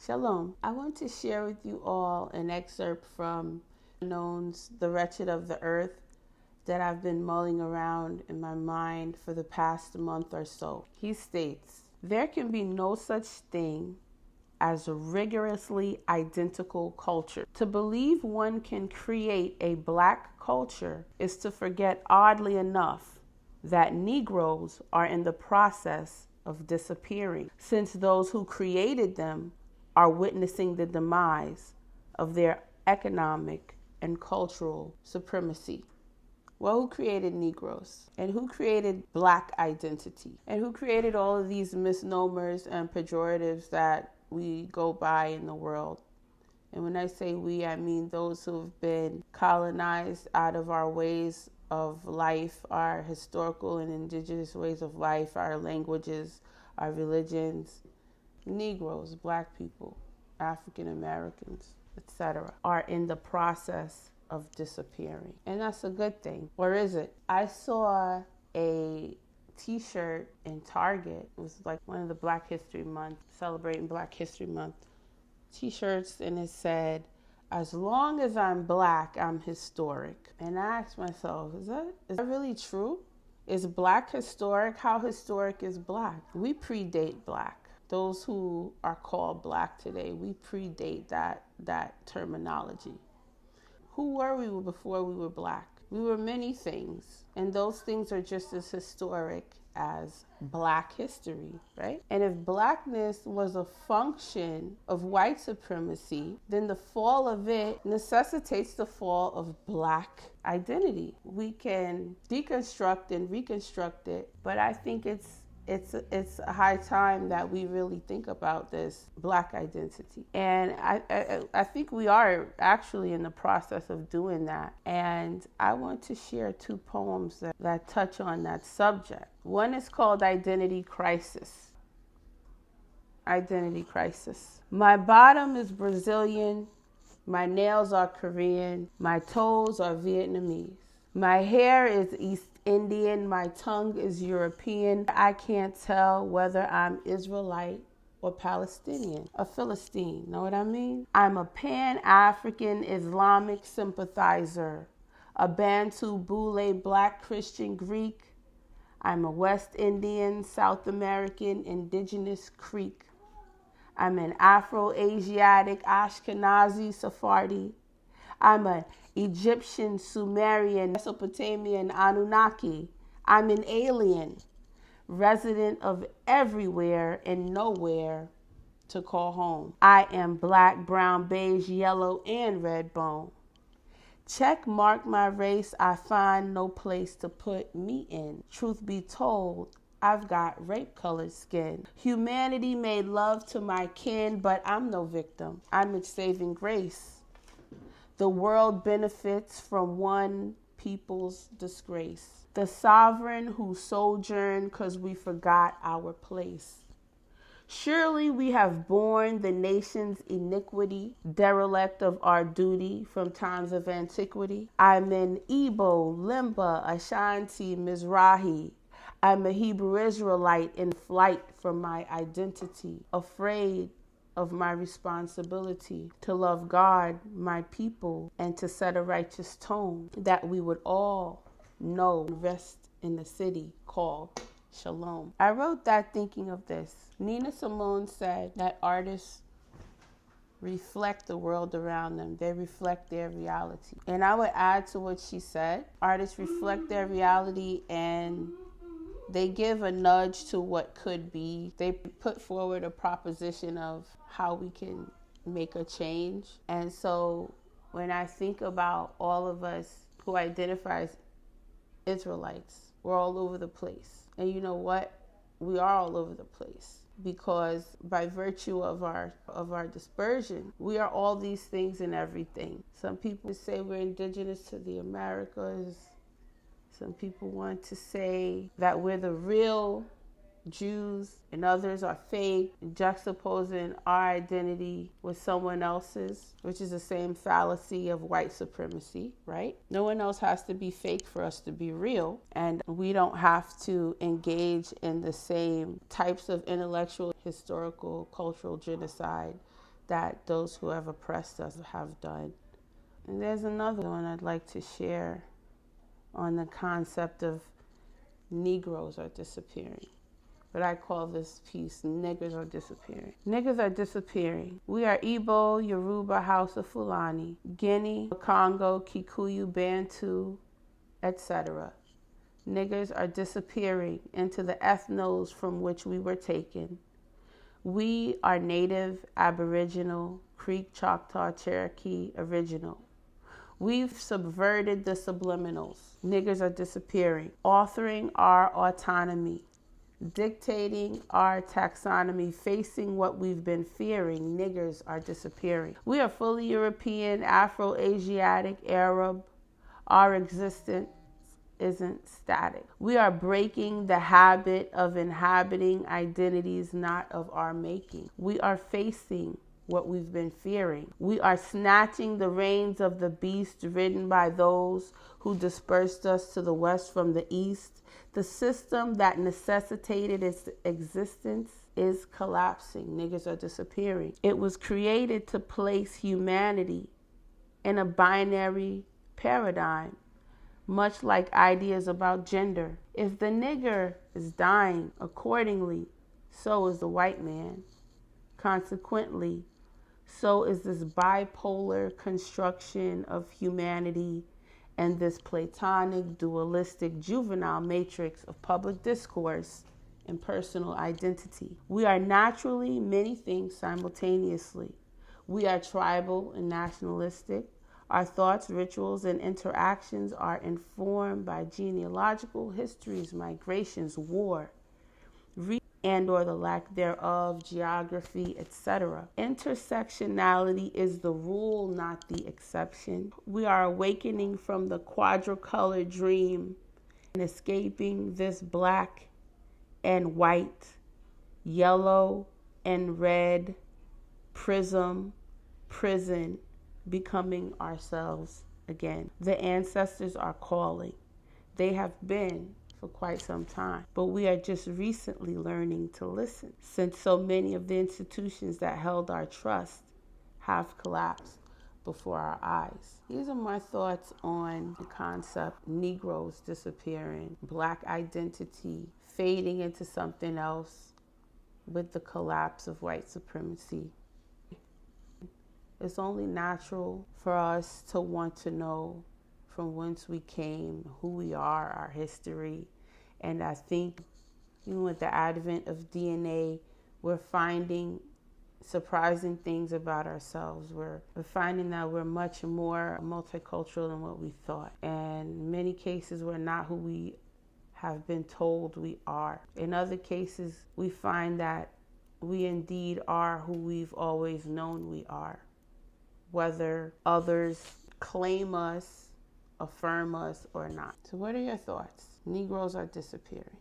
Shalom. I want to share with you all an excerpt from Fanon's The Wretched of the Earth that I've been mulling around in my mind for the past month or so. He states, "There can be no such thing as a rigorously identical culture. To believe one can create a black culture is to forget, oddly enough, that Negroes are in the process of disappearing, since those who created them are witnessing the demise of their economic and cultural supremacy." Well, who created Negroes? And who created black identity? And who created all of these misnomers and pejoratives that we go by in the world? And when I say we, I mean those who've been colonized out of our ways of life, our historical and indigenous ways of life, our languages, our religions. Negroes, black people, African Americans, etc., are in the process of disappearing. And that's a good thing. Or is it? I saw a t-shirt in Target. It was like one of the Black History Month, celebrating Black History Month t-shirts, and it said, "As long as I'm black, I'm historic." And I asked myself, is that really true? Is black historic? How historic is black? We predate black. Those who are called black today, we predate that terminology. Who were we before we were black? We were many things, and those things are just as historic as black history, right? And if blackness was a function of white supremacy, then the fall of it necessitates the fall of black identity. We can deconstruct and reconstruct it, but I think it's a high time that we really think about this black identity. And I think we are actually in the process of doing that. And I want to share two poems that touch on that subject. One is called Identity Crisis. Identity Crisis. My bottom is Brazilian. My nails are Korean. My toes are Vietnamese. My hair is East Indian. My tongue is European. I can't tell whether I'm Israelite or Palestinian, a Philistine. Know what I mean? I'm a Pan-African Islamic sympathizer, a Bantu, Bule, Black, Christian, Greek. I'm a West Indian, South American, Indigenous Creek. I'm an Afro-Asiatic, Ashkenazi, Sephardi. I'm an Egyptian, Sumerian, Mesopotamian, Anunnaki. I'm an alien, resident of everywhere and nowhere to call home. I am black, brown, beige, yellow, and red bone. Check mark my race, I find no place to put me in. Truth be told, I've got rape-colored skin. Humanity made love to my kin, but I'm no victim. I'm its saving grace. The world benefits from one people's disgrace. The sovereign who sojourn because we forgot our place. Surely we have borne the nation's iniquity, derelict of our duty from times of antiquity. I'm an Igbo, Limba, Ashanti, Mizrahi. I'm a Hebrew Israelite in flight from my identity, afraid of my responsibility to love God, my people, and to set a righteous tone that we would all know and rest in the city called Shalom. I wrote that thinking of this. Nina Simone said that artists reflect the world around them. They reflect their reality. And I would add to what she said, artists reflect their reality and they give a nudge to what could be. They put forward a proposition of how we can make a change. And so when I think about all of us who identify as Israelites, we're all over the place. And you know what? We are all over the place because by virtue of our dispersion, we are all these things and everything. Some people say we're indigenous to the Americas. Some people want to say that we're the real Jews and others are fake, juxtaposing our identity with someone else's, which is the same fallacy of white supremacy, right? No one else has to be fake for us to be real, and we don't have to engage in the same types of intellectual, historical, cultural genocide that those who have oppressed us have done. And there's another one I'd like to share on the concept of Negroes are disappearing. But I call this piece, Niggers are disappearing. Niggers are disappearing. We are Igbo, Yoruba, Hausa, Fulani, Guinea, Congo, Kikuyu, Bantu, etc. Niggers are disappearing into the ethnos from which we were taken. We are Native, Aboriginal, Creek, Choctaw, Cherokee, Original. We've subverted the subliminals. Niggers are disappearing. Authoring our autonomy. Dictating our taxonomy, facing what we've been fearing. Niggers are disappearing. We are fully European, Afro-Asiatic, Arab. Our existence isn't static. We are breaking the habit of inhabiting identities not of our making. We are facing what we've been fearing. We are snatching the reins of the beast ridden by those who dispersed us to the west from the east. The system that necessitated its existence is collapsing. Niggers are disappearing. It was created to place humanity in a binary paradigm, much like ideas about gender. If the nigger is dying, accordingly, so is the white man. Consequently, so is this bipolar construction of humanity and this platonic, dualistic, juvenile matrix of public discourse and personal identity. We are naturally many things simultaneously. We are tribal and nationalistic. Our thoughts, rituals, and interactions are informed by genealogical histories, migrations, war, and or the lack thereof, geography, etc. Intersectionality is the rule, not the exception. We are awakening from the quadricolor dream and escaping this black and white, yellow and red prison, becoming ourselves again. The ancestors are calling. They have been for quite some time, but we are just recently learning to listen, since so many of the institutions that held our trust have collapsed before our eyes. These are my thoughts on the concept Negroes disappearing, Black identity fading into something else with the collapse of white supremacy. It's only natural for us to want to know from whence we came, who we are, our history. And I think even with the advent of DNA, we're finding surprising things about ourselves. We're finding that we're much more multicultural than what we thought. And in many cases, we're not who we have been told we are. In other cases, we find that we indeed are who we've always known we are, whether others claim us, affirm us, or not. So what are your thoughts? Negroes are disappearing.